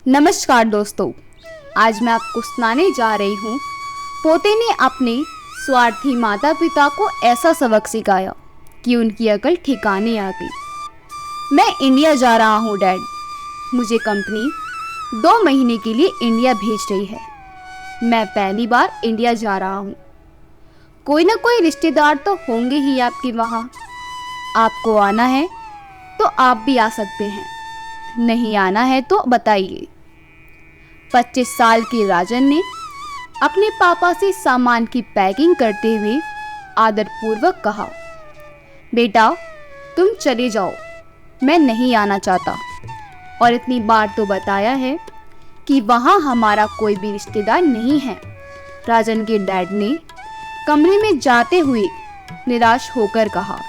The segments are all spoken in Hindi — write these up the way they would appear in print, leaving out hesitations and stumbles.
नमस्कार दोस्तों, आज मैं आपको सुनाने जा रही हूँ। पोते ने अपने स्वार्थी माता पिता को ऐसा सबक सिखाया कि उनकी अकल ठिकाने आ गई। मैं इंडिया जा रहा हूँ डैड। मुझे कंपनी 2 महीने के लिए इंडिया भेज रही है। मैं पहली बार इंडिया जा रहा हूँ। कोई ना कोई रिश्तेदार तो होंगे ही आपके वहाँ। आपको आना है तो आप भी आ सकते हैं, नहीं आना है तो बताइए। 25 साल के राजन ने अपने पापा से सामान की पैकिंग करते हुए आदरपूर्वक कहा, बेटा तुम चले जाओ, मैं नहीं आना चाहता। और इतनी बार तो बताया है कि वहाँ हमारा कोई भी रिश्तेदार नहीं है। राजन के डैड ने कमरे में जाते हुए निराश होकर कहा,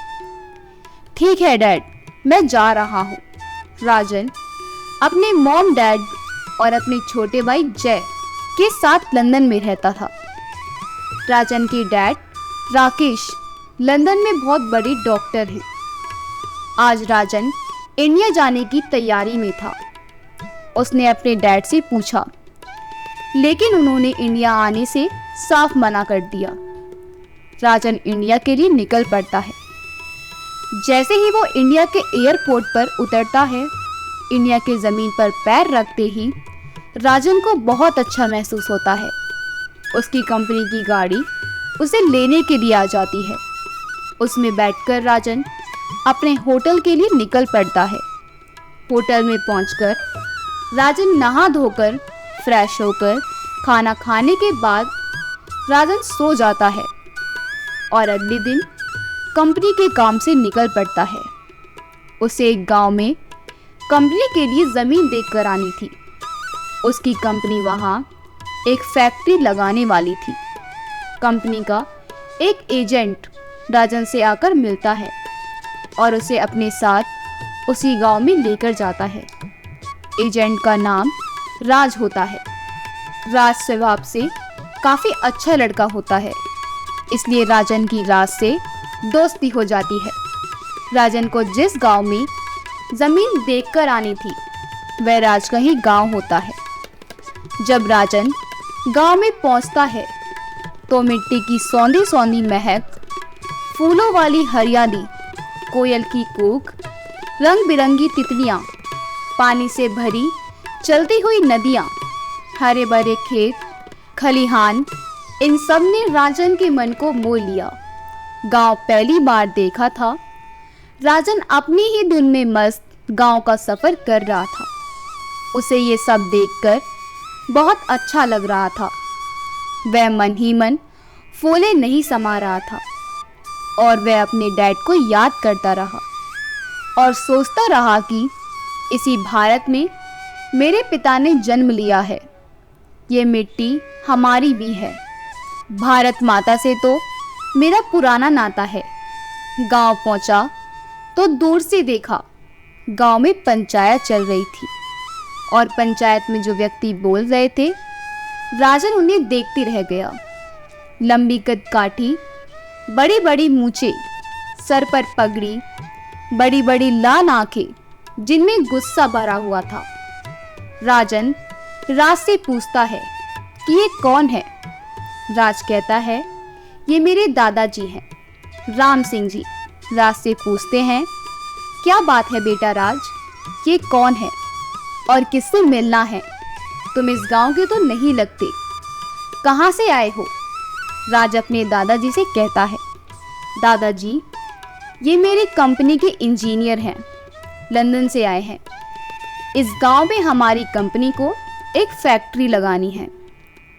ठीक है डैड, मैं जा रहा हूँ। राजन अपने मॉम डैड और अपने छोटे भाई जय के साथ लंदन में रहता था। राजन के डैड राकेश लंदन में बहुत बड़े डॉक्टर हैं। आज राजन इंडिया जाने की तैयारी में था। उसने अपने डैड से पूछा, लेकिन उन्होंने इंडिया आने से साफ मना कर दिया। राजन इंडिया के लिए निकल पड़ता है। जैसे ही वो इंडिया के एयरपोर्ट पर उतरता है, इंडिया के ज़मीन पर पैर रखते ही राजन को बहुत अच्छा महसूस होता है। उसकी कंपनी की गाड़ी उसे लेने के लिए आ जाती है। उसमें बैठकर राजन अपने होटल के लिए निकल पड़ता है। होटल में पहुंचकर राजन नहा धोकर फ्रेश होकर खाना खाने के बाद राजन सो जाता है और अगले दिन कंपनी के काम से निकल पड़ता है। उसे एक गांव में कंपनी के लिए ज़मीन देखकर आनी थी। उसकी कंपनी वहां एक फैक्ट्री लगाने वाली थी। कंपनी का एक एजेंट राजन से आकर मिलता है और उसे अपने साथ उसी गांव में लेकर जाता है। एजेंट का नाम राज होता है। राज स्वभाव से काफ़ी अच्छा लड़का होता है, इसलिए राजन की राज से दोस्ती हो जाती है। राजन को जिस गांव में ज़मीन देखकर आनी थी वह राज का ही गांव होता है। जब राजन गांव में पहुंचता है तो मिट्टी की सौंधी सौंधी महक, फूलों वाली हरियाली, कोयल की कूक, रंग बिरंगी तितलियां, पानी से भरी चलती हुई नदियां, हरे भरे खेत खलिहान, इन सब ने राजन के मन को मोह लिया। गांव पहली बार देखा था। राजन अपनी ही धुन में मस्त गांव का सफर कर रहा था। उसे ये सब देखकर बहुत अच्छा लग रहा था। वह मन ही मन फूले नहीं समा रहा था और वह अपने डैड को याद करता रहा और सोचता रहा कि इसी भारत में मेरे पिता ने जन्म लिया है। ये मिट्टी हमारी भी है। भारत माता से तो मेरा पुराना नाता है। गांव पहुंचा तो दूर से देखा, गांव में पंचायत चल रही थी और पंचायत में जो व्यक्ति बोल रहे थे, राजन उन्हें देखते रह गया। लंबी कदकाठी, बड़ी बड़ी मूछें, सर पर पगड़ी, बड़ी बड़ी लाल आंखें जिनमें गुस्सा भरा हुआ था। राजन राज से पूछता है कि ये कौन है। राज कहता है, ये मेरे दादाजी हैं, राम सिंह जी। राज से पूछते हैं, क्या बात है बेटा राज, ये कौन है और किससे मिलना है? तुम इस गांव के तो नहीं लगते, कहाँ से आए हो? राज अपने दादाजी से कहता है, दादाजी ये मेरी कंपनी के इंजीनियर हैं, लंदन से आए हैं। इस गांव में हमारी कंपनी को एक फैक्ट्री लगानी है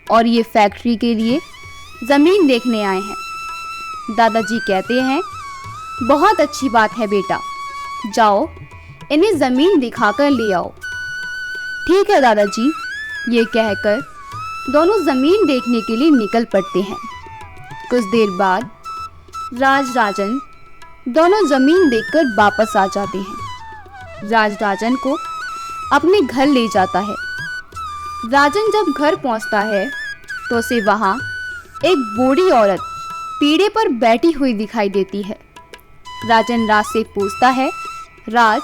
और ये फैक्ट्री के लिए ज़मीन देखने आए हैं। दादाजी कहते हैं, बहुत अच्छी बात है बेटा, जाओ इन्हें ज़मीन दिखाकर ले आओ। ठीक है दादाजी, ये कहकर दोनों ज़मीन देखने के लिए निकल पड़ते हैं। कुछ देर बाद राजन दोनों ज़मीन देखकर वापस आ जाते हैं। राजन को अपने घर ले जाता है। राजन जब घर पहुंचता है तो उसे वहाँ एक बूढ़ी औरत पीढ़े पर बैठी हुई दिखाई देती है। राजन राज से पूछता है, राज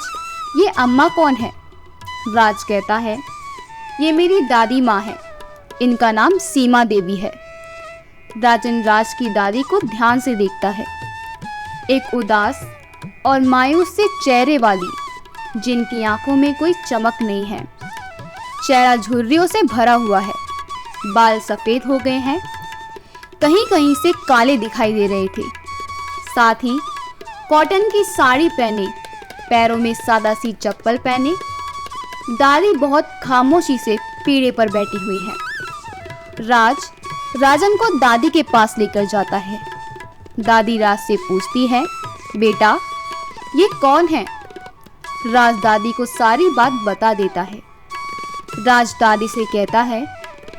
ये अम्मा कौन है? राज कहता है, ये मेरी दादी माँ है, इनका नाम सीमा देवी है। राजन राज की दादी को ध्यान से देखता है। एक उदास और मायूस से चेहरे वाली, जिनकी आंखों में कोई चमक नहीं है। चेहरा झुर्रियों से भरा हुआ है, बाल सफ़ेद हो गए हैं, कहीं कहीं से काले दिखाई दे रहे थे। साथ ही कॉटन की साड़ी पहने, पैरों में सादा सी चप्पल पहने दादी बहुत खामोशी से पीढ़े पर बैठी हुई है। राजन को दादी के पास लेकर जाता है। दादी राज से पूछती है, बेटा ये कौन है? राज दादी को सारी बात बता देता है। राज दादी से कहता है,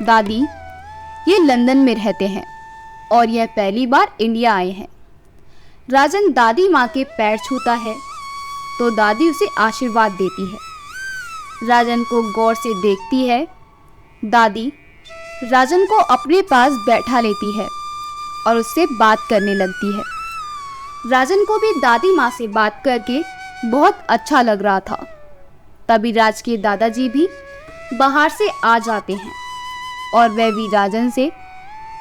दादी ये लंदन में रहते हैं और यह पहली बार इंडिया आए हैं। राजन दादी माँ के पैर छूता है तो दादी उसे आशीर्वाद देती है। राजन को गौर से देखती है। दादी राजन को अपने पास बैठा लेती है और उससे बात करने लगती है। राजन को भी दादी माँ से बात करके बहुत अच्छा लग रहा था। तभी राज के दादाजी भी बाहर से आ जाते हैं और वह भी राजन से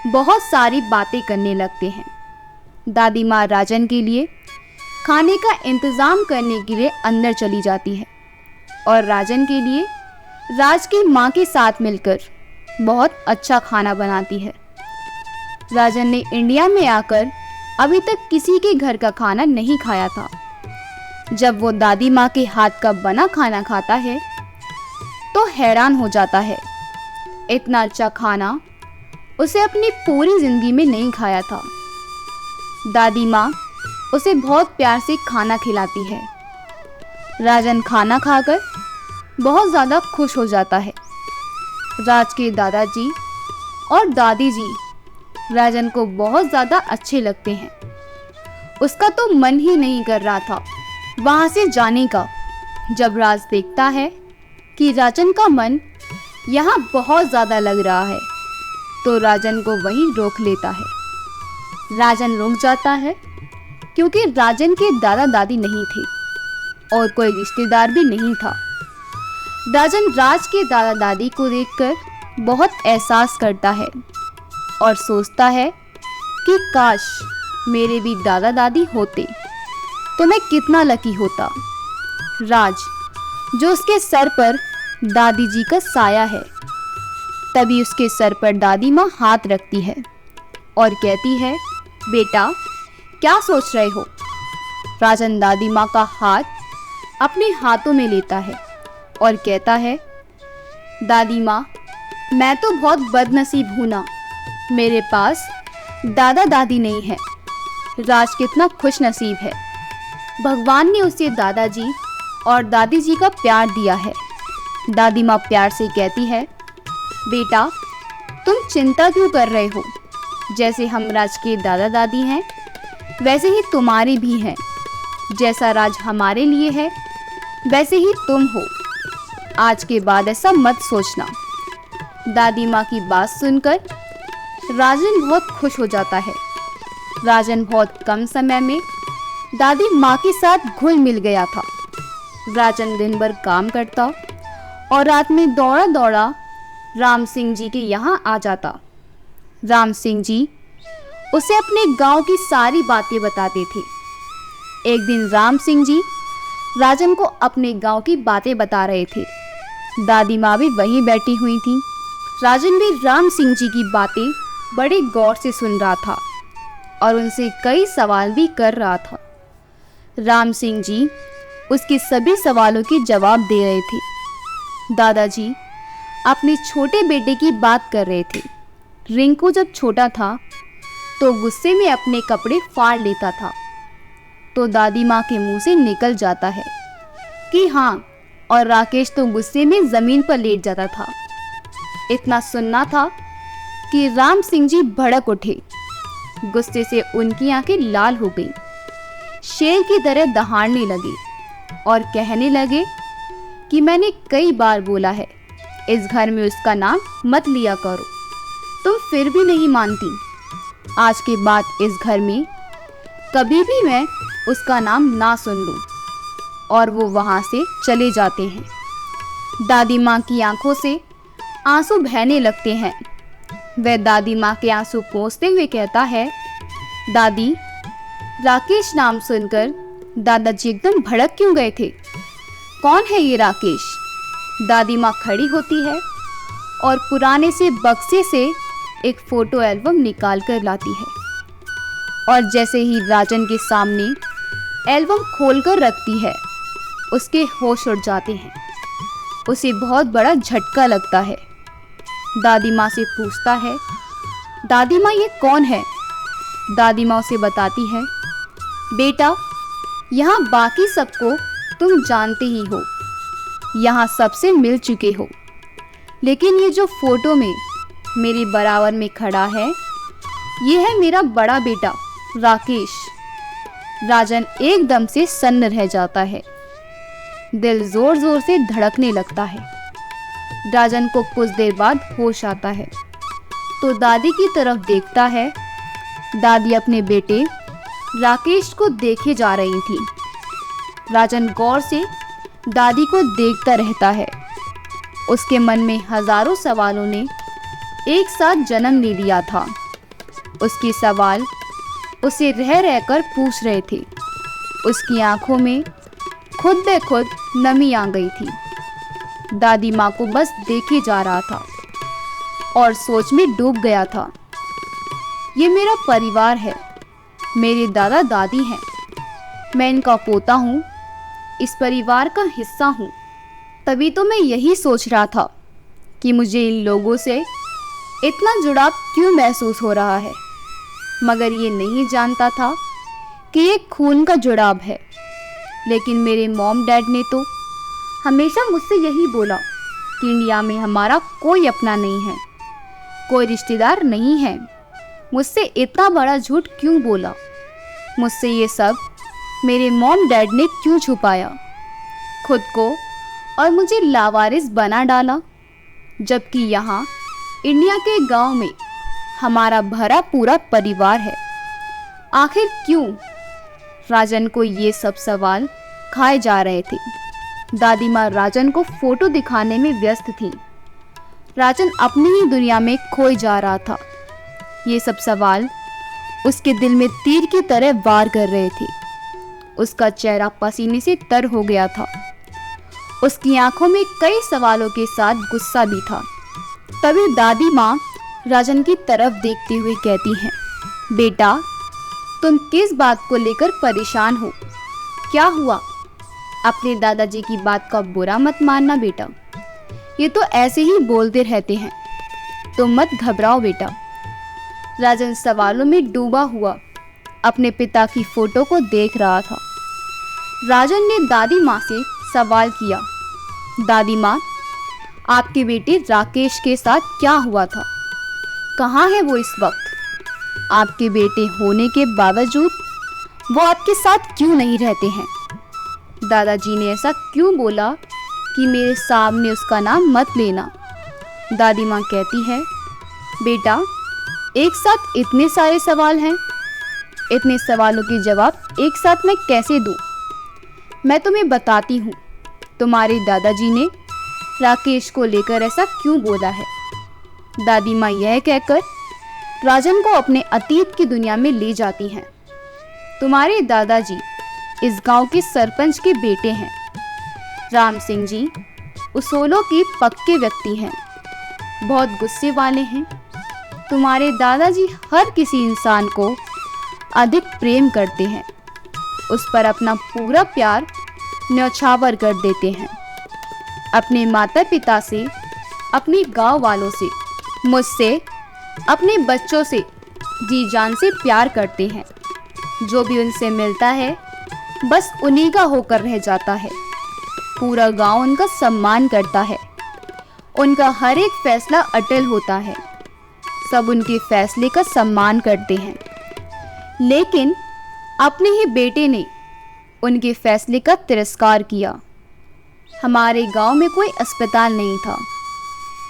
बहुत सारी बातें करने लगते हैं। दादी माँ राजन के लिए खाने का इंतज़ाम करने के लिए अंदर चली जाती है और राजन के लिए राज की माँ के साथ मिलकर बहुत अच्छा खाना बनाती है। राजन ने इंडिया में आकर अभी तक किसी के घर का खाना नहीं खाया था। जब वो दादी माँ के हाथ का बना खाना खाता है तो हैरान हो जाता है। इतना अच्छा खाना उसे अपनी पूरी जिंदगी में नहीं खाया था। दादी माँ उसे बहुत प्यार से खाना खिलाती है। राजन खाना खाकर बहुत ज़्यादा खुश हो जाता है। राज के दादाजी और दादी जी राजन को बहुत ज़्यादा अच्छे लगते हैं। उसका तो मन ही नहीं कर रहा था वहाँ से जाने का। जब राज देखता है कि राजन का मन यहाँ बहुत ज़्यादा लग रहा है तो राजन को वहीं रोक लेता है। राजन रुक जाता है क्योंकि राजन के दादा दादी नहीं थे और कोई रिश्तेदार भी नहीं था। राजन राज के दादा दादी को देखकर बहुत एहसास करता है और सोचता है कि काश मेरे भी दादा दादी होते तो मैं कितना लकी होता। राज जो उसके सर पर दादी जी का साया है। तभी उसके सर पर दादी माँ हाथ रखती है और कहती है, बेटा क्या सोच रहे हो? राजन दादी माँ का हाथ अपने हाथों में लेता है और कहता है, दादी माँ मैं तो बहुत बदनसीब हूँ ना, मेरे पास दादा दादी नहीं है। राज कितना खुश नसीब है, भगवान ने उसे दादाजी और दादी जी का प्यार दिया है। दादी माँ प्यार से कहती है, बेटा तुम चिंता क्यों कर रहे हो? जैसे हम राज के दादा दादी हैं वैसे ही तुम्हारे भी हैं। जैसा राज हमारे लिए है वैसे ही तुम हो। आज के बाद ऐसा मत सोचना। दादी माँ की बात सुनकर राजन बहुत खुश हो जाता है। राजन बहुत कम समय में दादी माँ के साथ घुल मिल गया था। राजन दिन भर काम करता और रात में दौड़ा दौड़ा राम सिंह जी के यहाँ आ जाता। राम सिंह जी उसे अपने गांव की सारी बातें बताते थे। एक दिन राम सिंह जी राजन को अपने गांव की बातें बता रहे थे। दादी माँ भी वहीं बैठी हुई थी। राजन भी राम सिंह जी की बातें बड़े गौर से सुन रहा था और उनसे कई सवाल भी कर रहा था। राम सिंह जी उसके सभी सवालों के जवाब दे रहे थे। दादाजी अपने छोटे बेटे की बात कर रहे थे। रिंकू जब छोटा था तो गुस्से में अपने कपड़े फाड़ लेता था तो दादी माँ के मुंह से निकल जाता है कि हाँ, और राकेश तो गुस्से में ज़मीन पर लेट जाता था। इतना सुनना था कि राम सिंह जी भड़क उठे। गुस्से से उनकी आंखें लाल हो गईं, शेर की तरह दहाड़ने लगे और कहने लगे कि मैंने कई बार बोला है इस घर में उसका नाम मत लिया करो, तुम फिर भी नहीं मानती। आज के बाद इस घर में कभी भी मैं उसका नाम ना सुन लूं। और वो वहाँ से चले जाते हैं। दादी माँ की आंखों से आंसू बहने लगते हैं। वह दादी माँ के आंसू पोंछते हुए कहता है, दादी, राकेश नाम सुनकर दादाजी एकदम भड़क क्यों गए थे? कौन है ये राकेश? दादी माँ खड़ी होती है और पुराने से बक्से से एक फोटो एल्बम निकाल कर लाती है और जैसे ही राजन के सामने एल्बम खोलकर रखती है, उसके होश उड़ जाते हैं। उसे बहुत बड़ा झटका लगता है। दादी माँ से पूछता है, दादी माँ ये कौन है? दादी माँ उसे बताती है, बेटा, यहाँ बाकी सबको तुम जानते ही हो, यहाँ सबसे मिल चुके हो, लेकिन ये जो फोटो में मेरे बराबर में खड़ा है, ये है मेरा बड़ा बेटा राकेश। राजन एकदम से सन्न रह जाता है। दिल जोर जोर से धड़कने लगता है। राजन को कुछ देर बाद होश आता है तो दादी की तरफ देखता है। दादी अपने बेटे राकेश को देखे जा रही थी। राजन गौर से दादी को देखता रहता है। उसके मन में हजारों सवालों ने एक साथ जन्म ले लिया था। उसके सवाल उसे रह रहकर पूछ रहे थे। उसकी आंखों में खुद ब खुद नमी आ गई थी। दादी माँ को बस देखे जा रहा था और सोच में डूब गया था। ये मेरा परिवार है, मेरे दादा दादी हैं, मैं इनका पोता हूँ, इस परिवार का हिस्सा हूँ। तभी तो मैं यही सोच रहा था कि मुझे इन लोगों से इतना जुड़ाव क्यों महसूस हो रहा है, मगर ये नहीं जानता था कि ये खून का जुड़ाव है। लेकिन मेरे मॉम डैड ने तो हमेशा मुझसे यही बोला कि इंडिया में हमारा कोई अपना नहीं है, कोई रिश्तेदार नहीं है। मुझसे इतना बड़ा झूठ क्यों बोला? मुझसे ये सब मेरे मॉम डैड ने क्यों छुपाया? खुद को और मुझे लावारिस बना डाला, जबकि यहाँ इंडिया के गांव में हमारा भरा पूरा परिवार है। आखिर क्यों? राजन को ये सब सवाल खाए जा रहे थे। दादी माँ राजन को फोटो दिखाने में व्यस्त थी। राजन अपनी ही दुनिया में खोए जा रहा था। ये सब सवाल उसके दिल में तीर की तरह वार कर रहे थे। उसका चेहरा पसीने से तर हो गया था। उसकी आंखों में कई सवालों के साथ गुस्सा भी था। तभी दादी माँ राजन की तरफ देखते हुए कहती हैं, बेटा, तुम किस बात को लेकर परेशान हो? क्या हुआ? अपने दादाजी की बात का बुरा मत मानना बेटा, ये तो ऐसे ही बोलते रहते हैं, तुम मत घबराओ बेटा। राजन सवालों में डूबा हुआ अपने पिता की फोटो को देख रहा था। राजन ने दादी माँ से सवाल किया, दादी माँ, आपके बेटे राकेश के साथ क्या हुआ था? कहाँ है वो इस वक्त? आपके बेटे होने के बावजूद वो आपके साथ क्यों नहीं रहते हैं? दादाजी ने ऐसा क्यों बोला कि मेरे सामने उसका नाम मत लेना? दादी माँ कहती है, बेटा, एक साथ इतने सारे सवाल हैं, इतने सवालों के जवाब एक साथ मैं कैसे दूँ? मैं तुम्हें बताती हूँ, तुम्हारे दादाजी ने राकेश को लेकर ऐसा क्यों बोला है। दादी माँ यह कहकर राजन को अपने अतीत की दुनिया में ले जाती हैं। तुम्हारे दादाजी इस गांव के सरपंच के बेटे हैं। राम सिंह जी उसूलों के पक्के व्यक्ति हैं, बहुत गुस्से वाले हैं। तुम्हारे दादाजी हर किसी इंसान को अधिक प्रेम करते हैं, उस पर अपना पूरा प्यार न्यौछावर कर देते हैं। अपने माता पिता से, अपने गांव वालों से, मुझसे, अपने बच्चों से जी जान से प्यार करते हैं। जो भी उनसे मिलता है बस उन्हीं का होकर रह जाता है। पूरा गांव उनका सम्मान करता है। उनका हर एक फैसला अटल होता है। सब उनके फैसले का सम्मान करते हैं। लेकिन अपने ही बेटे ने उनके फैसले का तिरस्कार किया। हमारे गांव में कोई अस्पताल नहीं था।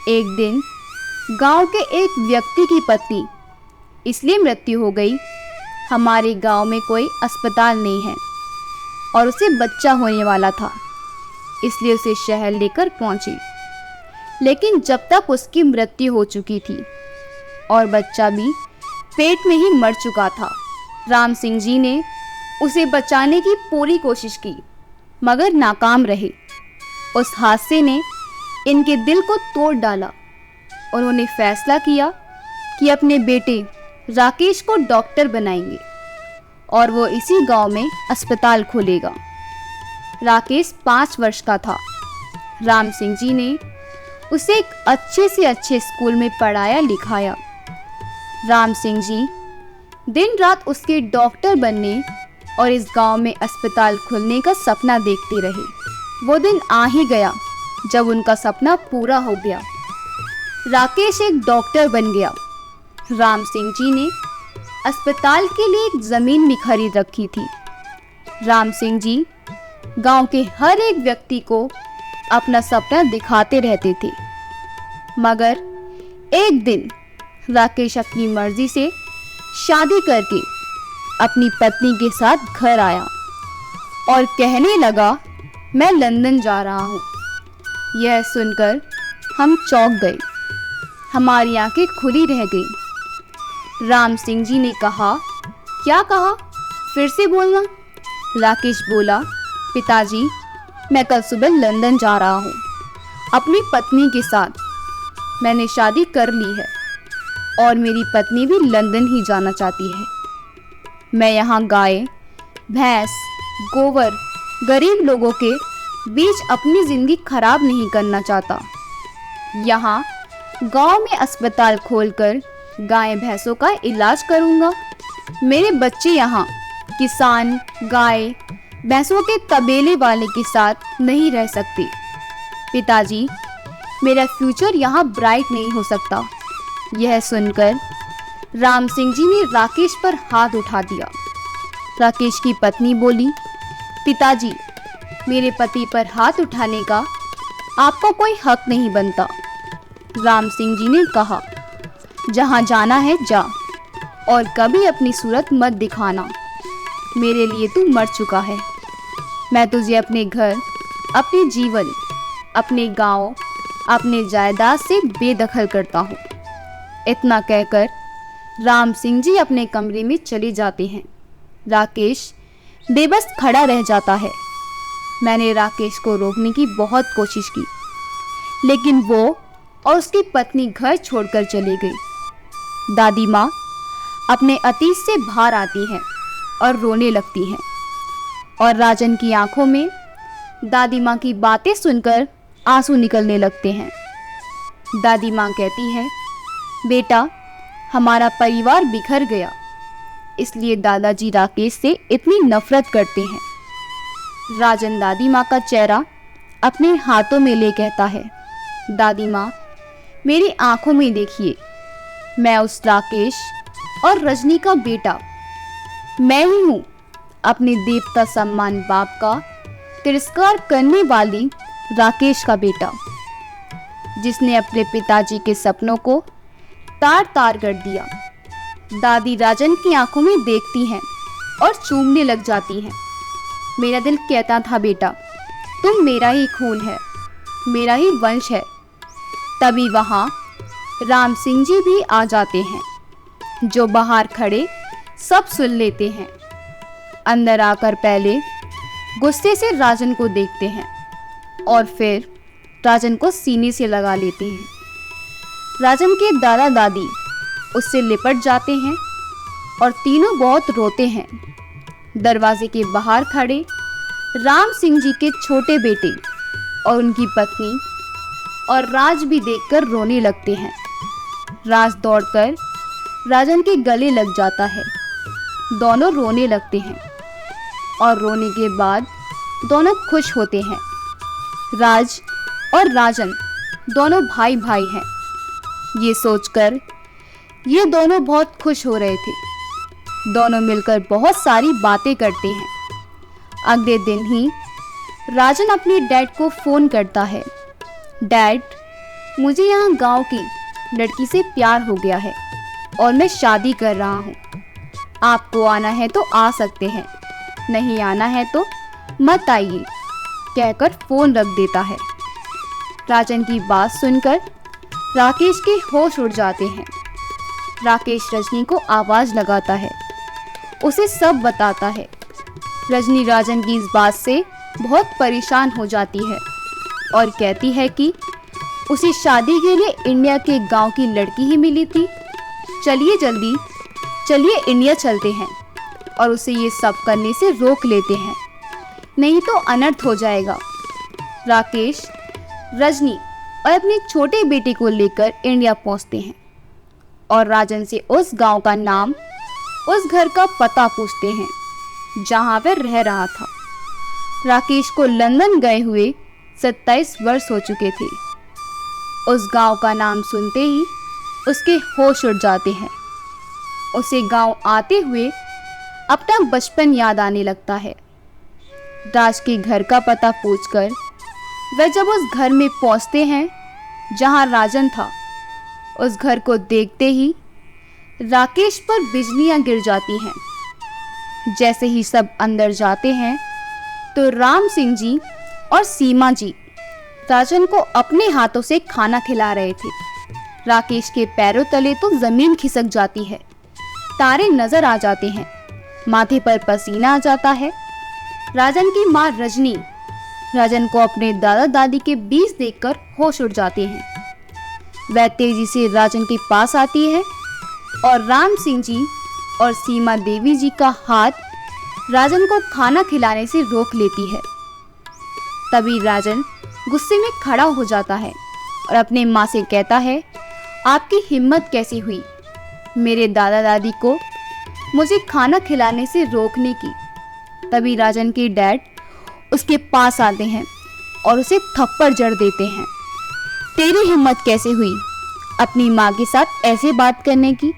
एक दिन गांव के एक व्यक्ति की पत्नी इसलिए मृत्यु हो गई, हमारे गांव में कोई अस्पताल नहीं है और उसे बच्चा होने वाला था, इसलिए उसे शहर लेकर पहुंची। लेकिन जब तक उसकी मृत्यु हो चुकी थी और बच्चा भी पेट में ही मर चुका था। राम सिंह जी ने उसे बचाने की पूरी कोशिश की मगर नाकाम रहे। उस हादसे ने इनके दिल को तोड़ डाला। उन्होंने फैसला किया कि अपने बेटे राकेश को डॉक्टर बनाएंगे और वो इसी गांव में अस्पताल खोलेगा। राकेश 5 वर्ष का था। राम सिंह जी ने उसे एक अच्छे से अच्छे स्कूल में पढ़ाया लिखाया। राम सिंह जी दिन रात उसके डॉक्टर बनने और इस गांव में अस्पताल खुलने का सपना देखते रहे। वो दिन आ ही गया जब उनका सपना पूरा हो गया। राकेश एक डॉक्टर बन गया। राम सिंह जी ने अस्पताल के लिए एक ज़मीन भी खरीद रखी थी। राम सिंह जी गांव के हर एक व्यक्ति को अपना सपना दिखाते रहते थे। मगर एक दिन राकेश अपनी मर्जी से शादी करके अपनी पत्नी के साथ घर आया और कहने लगा, मैं लंदन जा रहा हूँ। यह सुनकर हम चौंक गए। हमारी आंखें खुली रह गई। राम सिंह जी ने कहा, क्या कहा? फिर से बोलना। राकेश बोला, पिताजी मैं कल सुबह लंदन जा रहा हूँ अपनी पत्नी के साथ। मैंने शादी कर ली है और मेरी पत्नी भी लंदन ही जाना चाहती है। मैं यहाँ गाय, भैंस, गोबर, गरीब लोगों के बीच अपनी ज़िंदगी खराब नहीं करना चाहता। यहाँ गांव में अस्पताल खोलकर गाय भैंसों का इलाज करूँगा। मेरे बच्चे यहाँ किसान, गाय भैंसों के तबेले वाले के साथ नहीं रह सकते। पिताजी मेरा फ्यूचर यहाँ ब्राइट नहीं हो सकता। यह सुनकर राम सिंह जी ने राकेश पर हाथ उठा दिया। राकेश की पत्नी बोली, पिताजी मेरे पति पर हाथ उठाने का आपको कोई हक नहीं बनता। राम सिंह जी ने कहा, जहाँ जाना है जा और कभी अपनी सूरत मत दिखाना। मेरे लिए तू मर चुका है। मैं तुझे अपने घर, अपने जीवन, अपने गांव, अपने जायदाद से बेदखल करता हूँ। इतना कहकर राम सिंह जी अपने कमरे में चले जाते हैं। राकेश बेबस खड़ा रह जाता है। मैंने राकेश को रोकने की बहुत कोशिश की, लेकिन वो और उसकी पत्नी घर छोड़कर चली गई। दादी माँ अपने अतीत से बाहर आती हैं और रोने लगती हैं और राजन की आंखों में दादी माँ की बातें सुनकर आंसू निकलने लगते हैं। दादी माँ कहती है, बेटा हमारा परिवार बिखर गया, इसलिए दादाजी राकेश से इतनी नफरत करते हैं। राजन दादी माँ का चेहरा अपने हाथों में ले कहता है, दादी माँ मेरी आंखों में देखिए, मैं उस राकेश और रजनी का बेटा, मैं ही हूँ अपने देवता सम्मान बाप का तिरस्कार करने वाली राकेश का बेटा, जिसने अपने पिताजी के सपनों को तार तार कर दिया। दादी राजन की आंखों में देखती हैं और चूमने लग जाती हैं। मेरा दिल कहता था, बेटा तुम मेरा ही खून है, मेरा ही वंश है। तभी वहाँ राम सिंह जी भी आ जाते हैं, जो बाहर खड़े सब सुन लेते हैं। अंदर आकर पहले गुस्से से राजन को देखते हैं और फिर राजन को सीने से लगा लेते हैं। राजन के दादा दादी उससे लिपट जाते हैं और तीनों बहुत रोते हैं। दरवाजे के बाहर खड़े राम सिंह जी के छोटे बेटे और उनकी पत्नी और राज भी देखकर रोने लगते हैं। राज दौड़कर राजन के गले लग जाता है। दोनों रोने लगते हैं और रोने के बाद दोनों खुश होते हैं। राज और राजन दोनों भाई भाई हैं। ये सोचकर ये दोनों बहुत खुश हो रहे थे। दोनों मिलकर बहुत सारी बातें करते हैं। अगले दिन ही राजन अपने डैड को फ़ोन करता है, डैड मुझे यहाँ गांव की लड़की से प्यार हो गया है और मैं शादी कर रहा हूँ। आपको आना है तो आ सकते हैं, नहीं आना है तो मत आइए, कहकर फ़ोन रख देता है। राजन की बात सुनकर राकेश के होश उड़ जाते हैं। राकेश रजनी को आवाज लगाता है, उसे सब बताता है। रजनी राजन की इस बात से बहुत परेशान हो जाती है और कहती है कि उसे शादी के लिए इंडिया के गांव की लड़की ही मिली थी। चलिए इंडिया चलते हैं और उसे ये सब करने से रोक लेते हैं, नहीं तो अनर्थ हो जाएगा। राकेश, रजनी और अपने छोटे बेटे को लेकर इंडिया पहुंचते हैं और राजन से उस गांव का नाम, उस घर का पता पूछते हैं जहां वह रह रहा था। राकेश को लंदन गए हुए 27 वर्ष हो चुके थे। उस गांव का नाम सुनते ही उसके होश उड़ जाते हैं। उसे गांव आते हुए अपना बचपन याद आने लगता है। राज के घर का पता पूछकर वह जब उस घर में पहुंचते हैं जहां राजन था, उस घर को देखते ही राकेश पर बिजलियां गिर जाती हैं। जैसे ही सब अंदर जाते हैं तो राम सिंह जी और सीमा जी राजन को अपने हाथों से खाना खिला रहे थे। राकेश के पैरों तले तो जमीन खिसक जाती है, तारे नजर आ जाते हैं, माथे पर पसीना आ जाता है। राजन की माँ रजनी राजन को अपने दादा दादी के बीच देखकर होश उड़ जाते हैं। वह तेजी से राजन के पास आती है और राम सिंह जी और सीमा देवी जी का हाथ राजन को खाना खिलाने से रोक लेती है। तभी राजन गुस्से में खड़ा हो जाता है और अपने माँ से कहता है, आपकी हिम्मत कैसी हुई मेरे दादा दादी को मुझे खाना खिलाने से रोकने की। तभी राजन के डैड उसके पास आते हैं और उसे थप्पड़ जड़ देते हैं। तेरी हिम्मत कैसे हुई अपनी माँ के साथ ऐसे बात करने की।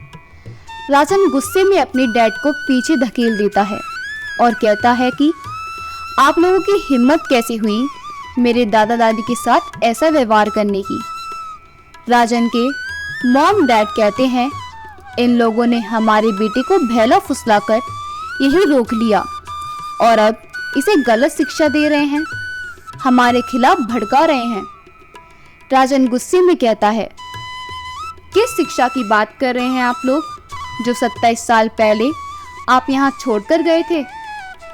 राजन गुस्से में अपने डैड को पीछे धकेल देता है और कहता है कि आप लोगों की हिम्मत कैसे हुई मेरे दादा दादी के साथ ऐसा व्यवहार करने की। राजन के मॉम डैड कहते हैं, इन लोगों ने हमारे बेटे को भैला फुसलाकर यही रोक लिया और अब इसे गलत शिक्षा दे रहे हैं, हमारे खिलाफ भड़का रहे हैं। राजन गुस्से में कहता है, किस शिक्षा की बात कर रहे हैं आप लोग, जो 27 साल पहले आप यहाँ छोड़कर गए थे।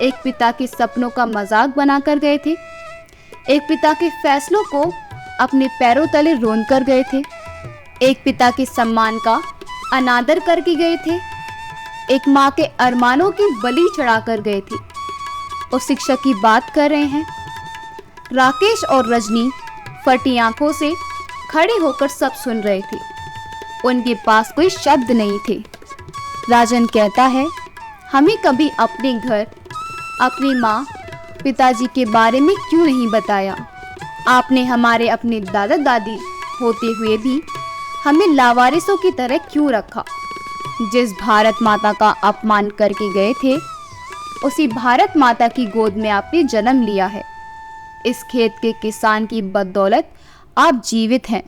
एक पिता के सपनों का मजाक बनाकर गए थे, एक पिता के फैसलों को अपने पैरों तले रोंद कर गए थे, एक पिता के सम्मान का अनादर करके गए थे, एक माँ के अरमानों की बलि चढ़ाकर गए थे। उस शिक्षा की बात कर रहे हैं। राकेश और रजनी फटी आंखों से खड़े होकर सब सुन रहे थे। उनके पास कोई शब्द नहीं थे। राजन कहता है, हमें कभी अपने घर, अपनी माँ, पिताजी के बारे में क्यों नहीं बताया। आपने हमारे अपने दादा दादी होते हुए भी हमें लावारिसों की तरह क्यों रखा। जिस भारत माता का अपमान करके गए थे, उसी भारत माता की गोद में आपने जन्म लिया है। इस खेत के किसान की बदौलत आप जीवित हैं।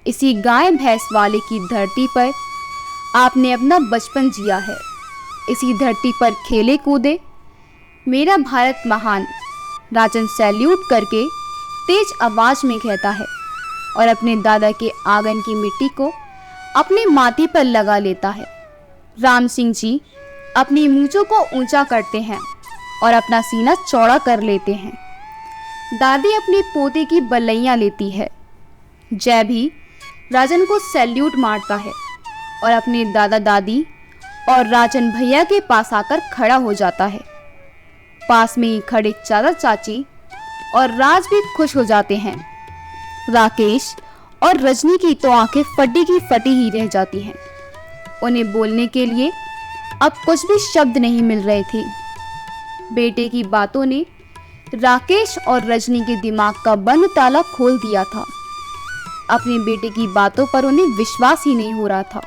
इसी गाय भैंस वाले की धरती पर आपने अपना बचपन जिया है। इसी धरती पर खेले कूदे। मेरा भारत महान। राजन सैल्यूट करके तेज आवाज में कहता है और अपने दादा के आंगन की मिट्टी को अपने माथे पर लगा लेता है। राम सिंह जी अपनी मूंछों को ऊंचा करते हैं और अपना सीना चौड़ा कर लेते हैं। दादी अपने पोते की बलैया लेती है। जय भी राजन को सैल्यूट मारता है और अपने दादा दादी और राजन भैया के पास आकर खड़ा हो जाता है। पास में ही खड़े चाचा चाची और राज भी खुश हो जाते हैं। राकेश और रजनी की तो आंखें फटी की फटी ही रह जाती हैं। उन्हें बोलने के लिए अब कुछ भी शब्द नहीं मिल रहे थे। बेटे की बातों ने राकेश और रजनी के दिमाग का बंद ताला खोल दिया था। अपने बेटे की बातों पर उन्हें विश्वास ही नहीं हो रहा था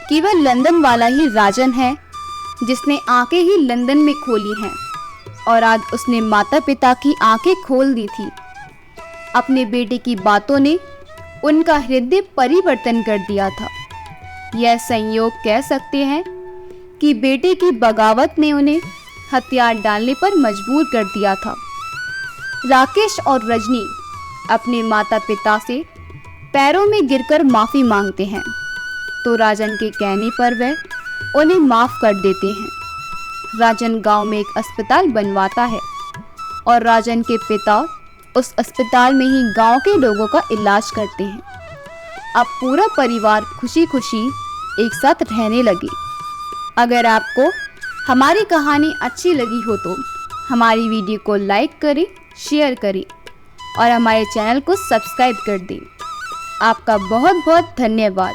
कि वह लंदन वाला ही राजन है जिसने आंखें ही लंदन में खोली हैं और आज उसने माता पिता की आंखें खोल दी थी। अपने बेटे की बातों ने उनका हृदय परिवर्तन कर दिया था। यह संयोग कह सकते हैं कि बेटे की बगावत ने उन्हें हथियार डालने पर मजबूर कर दिया था। राकेश और रजनी अपने माता पिता से पैरों में गिरकर माफ़ी मांगते हैं, तो राजन के कहने पर वह उन्हें माफ़ कर देते हैं। राजन गांव में एक अस्पताल बनवाता है और राजन के पिता उस अस्पताल में ही गांव के लोगों का इलाज करते हैं। अब पूरा परिवार खुशी खुशी एक साथ रहने लगे। अगर आपको हमारी कहानी अच्छी लगी हो तो हमारी वीडियो को लाइक करें, शेयर करें और हमारे चैनल को सब्सक्राइब कर दें। आपका बहुत बहुत धन्यवाद।